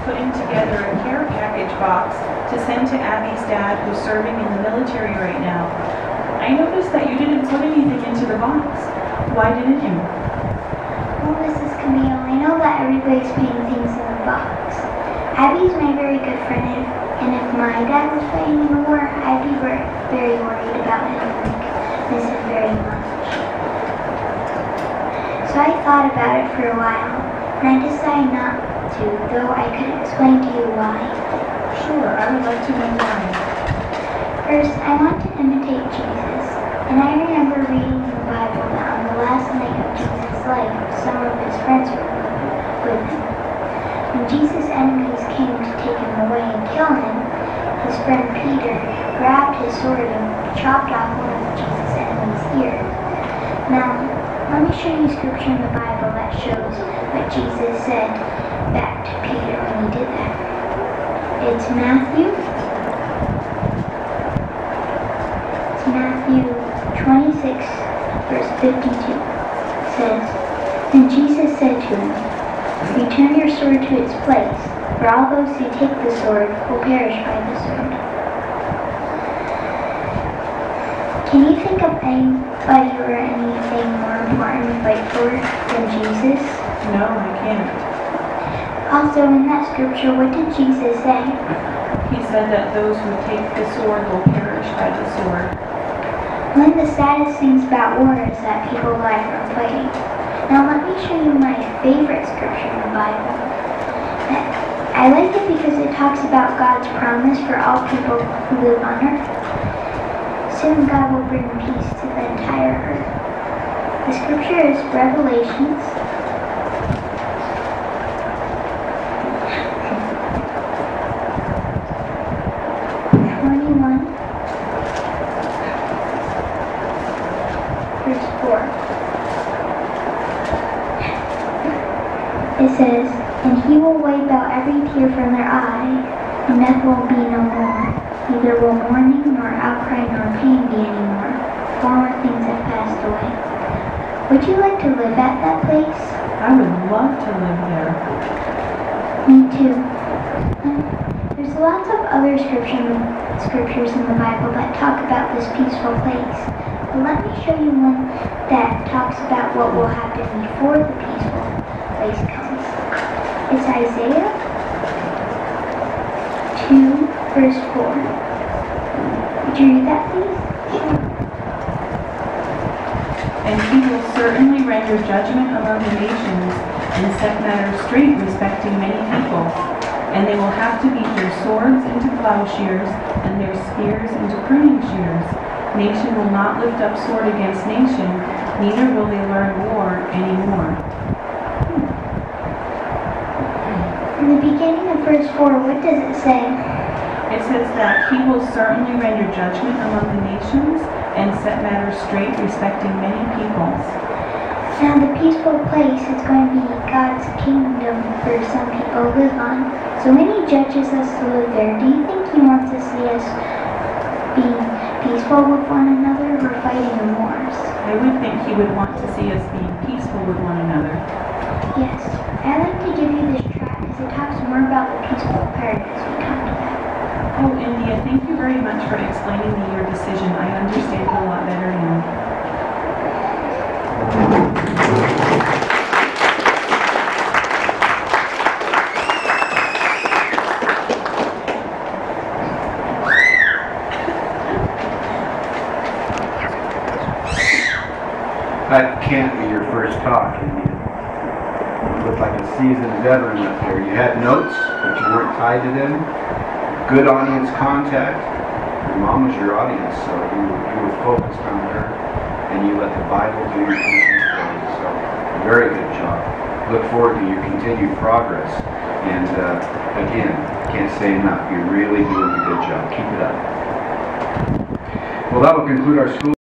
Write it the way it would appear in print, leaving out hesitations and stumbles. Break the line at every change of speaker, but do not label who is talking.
putting together a care package box to send to Abby's dad, who's serving in the military right now. I noticed that you didn't put anything into the box. Why didn't you?
Well, Mrs. Camille, I know that everybody's putting things in the box. Abby's my very good friend, and if my dad was fighting in the war, I'd be very worried about him and miss him very much. So I thought about it for a while, and I decided not to, though I could explain to you why.
Sure, I would like to know why.
First, I want to imitate Jesus, and I remember reading in the Bible that on the last night of Jesus' life, some of his friends were with him. When Jesus' enemies came to take him away and kill him, his friend Peter grabbed his sword and chopped off one of Jesus' enemies' ears. Now, let me show you scripture in the Bible that shows what Jesus said back to Peter when he did that. It's Matthew 26, verse 52. It says, "Then Jesus said to him, return your sword to its place, for all those who take the sword will perish by the sword." Can you think of anybody or anything more important to fight for than Jesus?
No, I can't.
Also, in that scripture, what did Jesus say?
He said that those who take the sword will perish by the sword.
One of the saddest things about war is that people die from fighting. Now let me show you my favorite scripture in the Bible. I like it because it talks about God's promise for all people who live on earth. Soon God will bring peace to the entire earth. The scripture is Revelations 21, verse 4. It says, "And he will wipe out every tear from their eye, and death will be no more. Neither will mourning, nor outcry, nor pain be any more. Former things have passed away." Would you like to live at that place?
I would love to live there.
Me too. There's lots of other scriptures in the Bible that talk about this peaceful place. But let me show you one that talks about what will happen before the peaceful place comes. It's Isaiah 2, verse 4. Would you read that, please?
Sure. "And he will certainly render judgment among the nations, and set matters straight respecting many people. And they will have to beat their swords into plowshares, and their spears into pruning shears. Nation will not lift up sword against nation, neither will they learn war anymore."
In the beginning of verse 4, what does it say?
It says that he will certainly render judgment among the nations, and set matters straight respecting many peoples.
Now the peaceful place is going to be God's kingdom for some people to live on. So when he judges us to live there, do you think he wants to see us being peaceful with one another or fighting in wars?
I would think he would want to see us being peaceful with one another.
Yes. I'd like to give you this track because it talks more about the peaceful paradise we talked about.
Oh, India, thank you very much for explaining me your decision. I understand it a lot better now.
That can't be your first talk, India. You look like a seasoned veteran up there. You had notes, but you weren't tied to them. Good audience contact. Your mom was your audience, so you were focused on her, and you let the Bible do your teaching for you. So, very good job. Look forward to your continued progress. And again, can't say enough. You're really doing a good job. Keep it up. Well, that will conclude our school.